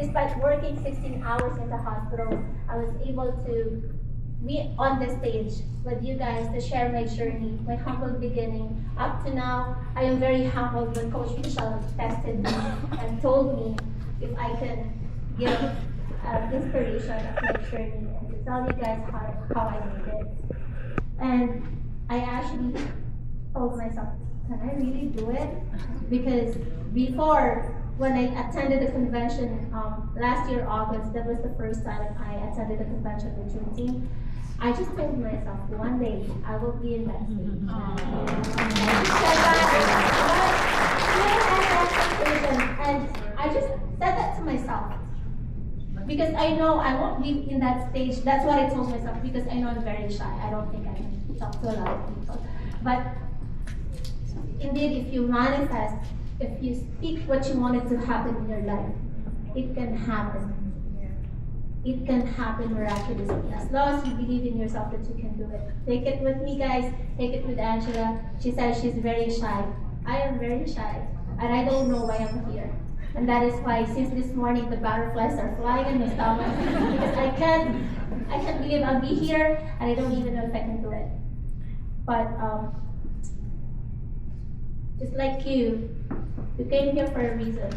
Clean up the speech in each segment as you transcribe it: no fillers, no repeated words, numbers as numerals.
despite working 16 hours in the hospital, I was able to be on the stage with you guys to share my journey, my humble beginning. Up to now, I am very humbled when Coach Michelle texted me and told me if I can give inspiration of my journey and to tell you guys how I made it. And I actually told myself, can I really do it? Because before, when I attended the convention last year, August, that was the first time I attended the convention with Dream Team. I just told myself, one day I will be in that stage. And I just said that to myself. Because I know I won't be in that stage. That's what I told myself, because I know I'm very shy. I don't think I can talk to a lot of people. But indeed, if you manifest, if you speak what you wanted to happen in your life, it can happen. It can happen miraculously. As long as you believe in yourself that you can do it. Take it with me, guys. Take it with Angela. She says she's very shy. I am very shy. And I don't know why I'm here. And that is why since this morning the butterflies are flying in my stomach. Because I can't believe I'll be here and I don't even know if I can do it. But just like you came here for a reason.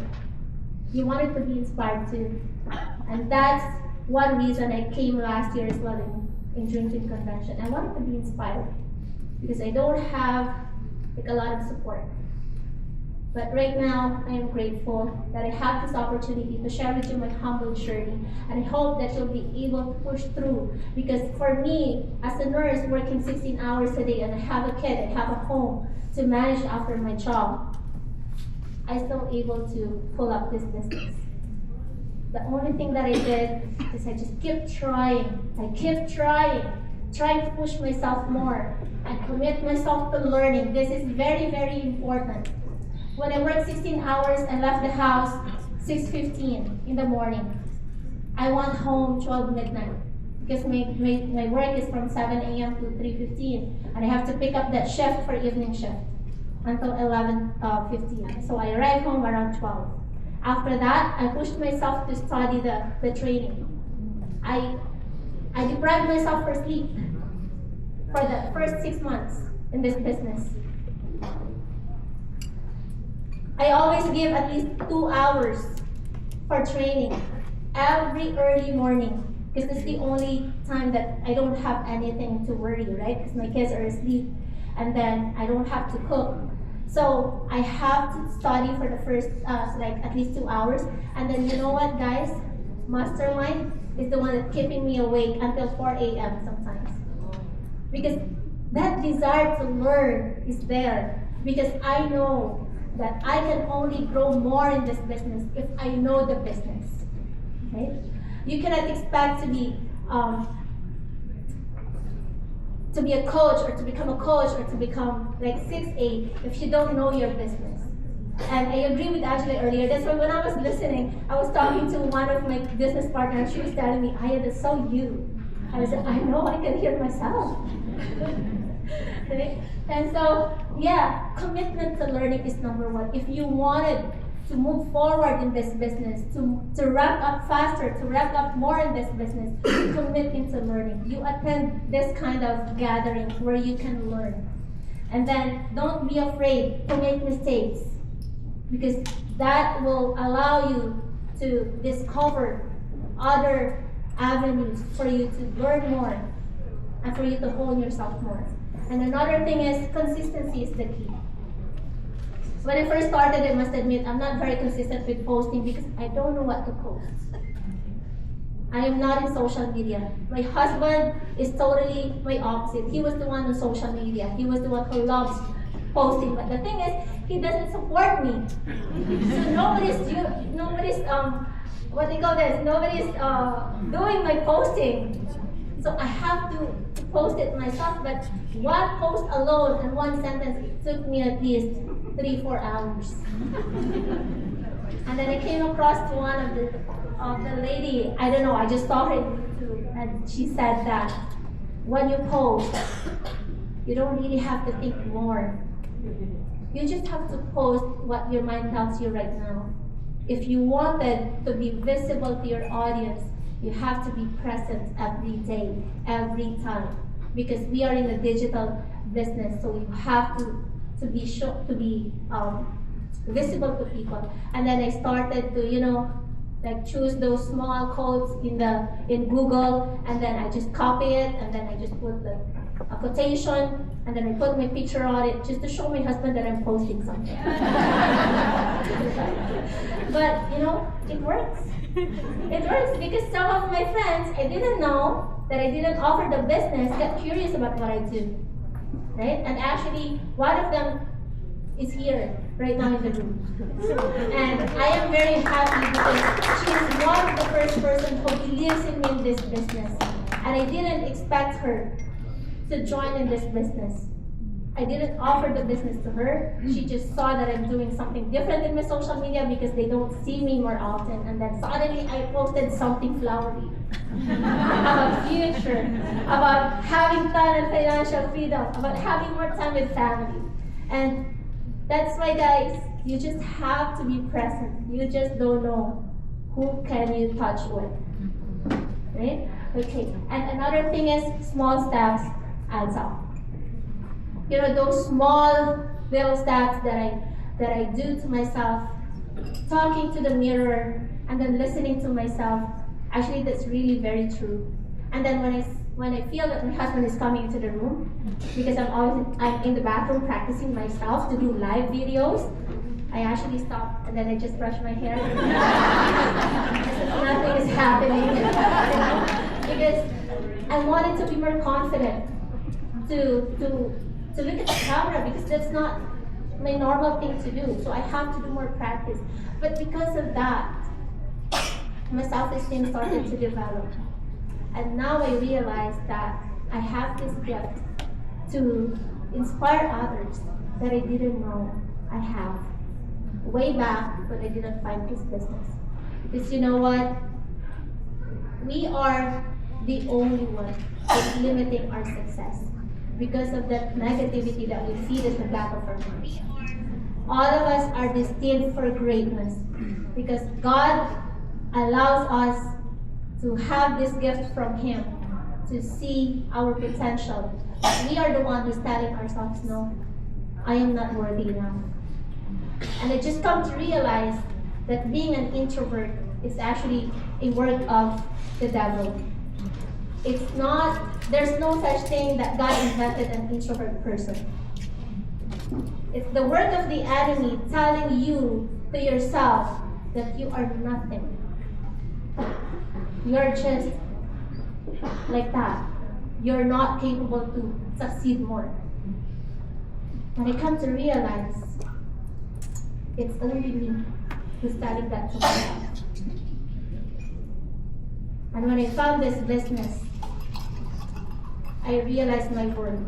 You wanted to be inspired too. And that's one reason I came last year as well in Dream Team Convention. I wanted to be inspired because I don't have a lot of support. But right now, I am grateful that I have this opportunity to share with you my humble journey, and I hope that you'll be able to push through. Because for me, as a nurse working 16 hours a day, and I have a kid, I have a home to manage after my job, I'm still able to pull up this business. The only thing that I did is I just kept trying. I kept trying to push myself more and commit myself to learning. This is very, very important. When I worked 16 hours and left the house 6:15 in the morning, I went home 12 midnight because my work is from 7 a.m. to 3:15, and I have to pick up that shift for evening shift until 11:15. So I arrived home around 12. After that, I pushed myself to study the training. I deprived myself for sleep for the first 6 months in this business. I always give at least 2 hours for training every early morning because it's the only time that I don't have anything to worry, right? Because my kids are asleep and then I don't have to cook. So I have to study for the first like at least 2 hours, and then you know what, guys? Mastermind is the one that's keeping me awake until 4 a.m. sometimes. Because that desire to learn is there. Because I know that I can only grow more in this business if I know the business. Okay? You cannot expect to be a coach or to become a coach or to become like 6'8" if you don't know your business. And I agree with Angela earlier. That's why when I was listening, I was talking to one of my business partners. She was telling me, Aya, that's so you. I said, I know, I can hear myself. Right? And so, yeah, commitment to learning is number one. If you wanted to move forward in this business, to ramp up faster, to ramp up more in this business, commit into learning. You attend this kind of gatherings where you can learn. And then don't be afraid to make mistakes, because that will allow you to discover other avenues for you to learn more and for you to hone yourself more. And another thing is consistency is the key. When I first started, I must admit, I'm not very consistent with posting because I don't know what to post. I am not in social media. My husband is totally my opposite. He was the one on social media. He was the one who loves posting. But the thing is, he doesn't support me. So nobody's what they call this? Nobody's doing my posting. So I have to post it myself. But one post alone and one sentence, it took me at least 3-4 hours. And then I came across to one of the lady, I don't know, I just saw her on YouTube, and she said that when you post, you don't really have to think more. You just have to post what your mind tells you right now. If you wanted to be visible to your audience, you have to be present every day, every time. Because we are in a digital business, so you have to be visible to people. And then I started to, like choose those small codes in Google, and then I just copy it, and then I just put like a quotation, and then I put my picture on it just to show my husband that I'm posting something. But it works. It works because some of my friends, I didn't know that I didn't offer the business, got curious about what I do, right? And actually, one of them is here right now in the room. And I am very happy because she is one of the first person who believes in me in this business. And I didn't expect her to join in this business. I didn't offer the business to her. She just saw that I'm doing something different in my social media because they don't see me more often. And then suddenly I posted something flowery about future, about having fun and financial freedom, about having more time with family. And that's why, guys, you just have to be present. You just don't know who can you touch with, right? Okay, and another thing is small steps adds up. Those small little steps that I do to myself, talking to the mirror, and then listening to myself. Actually, that's really very true. And then when I feel that my husband is coming into the room, because I'm in the bathroom practicing myself to do live videos, I actually stop and then I just brush my hair. Nothing is happening. Because I wanted to be more confident to look at the camera, because that's not my normal thing to do. So I have to do more practice. But because of that, my self-esteem started to develop. And now I realize that I have this gift to inspire others that I didn't know I have. Way back when I didn't find this business. Because you know what? We are the only one that's limiting our success because of that negativity that we feed at the back of our minds. All of us are destined for greatness because God allows us to have this gift from Him to see our potential. We are the one who's telling ourselves, no, I am not worthy enough. And I just come to realize that being an introvert is actually a work of the devil. It's not, there's no such thing that God invented an introvert person. It's the work of the enemy telling you to yourself that you are nothing. You're just like that. You're not capable to succeed more. And I come to realize it's only me who's telling that to myself. And when I found this business, I realized my worth.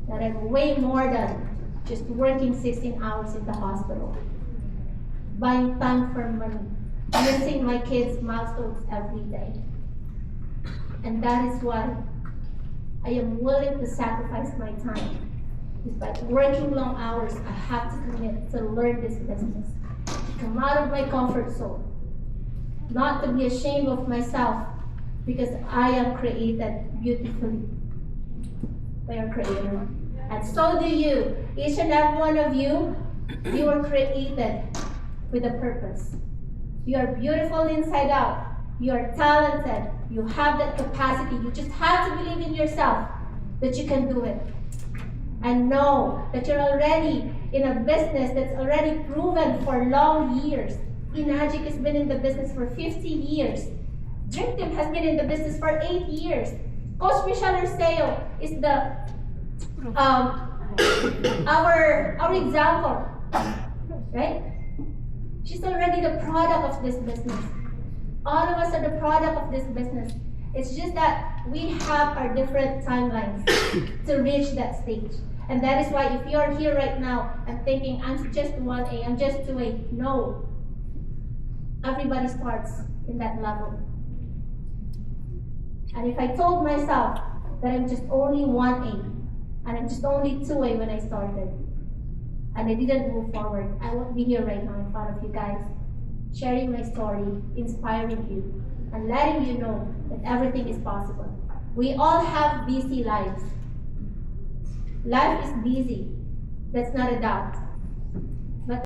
That I'm way more than just working 16 hours in the hospital, buying time for money, missing my kids' milestones every day. And that is why I am willing to sacrifice my time. Despite working long hours, I have to commit to learn this business, to come out of my comfort zone, not to be ashamed of myself, because I am created beautifully by our Creator. And so do you. Each and every one of you, you are created with a purpose. You are beautiful inside out. You are talented. You have that capacity. You just have to believe in yourself that you can do it. And know that you're already in a business that's already proven for long years. Enagic has been in the business for 50 years. Dream Team has been in the business for 8 years. Coach Michelle Arceo is the our example, right? She's already the product of this business. All of us are the product of this business. It's just that we have our different timelines to reach that stage. And that is why if you are here right now and thinking, I'm just 1A, I'm just 2A, no. Everybody starts in that level. And if I told myself that I'm just only 1A, and I'm just only 2A when I started, and I didn't move forward, I won't be here right now in front of you guys. sharing my story, inspiring you, and letting you know that everything is possible. We all have busy lives. Life is busy. That's not a doubt.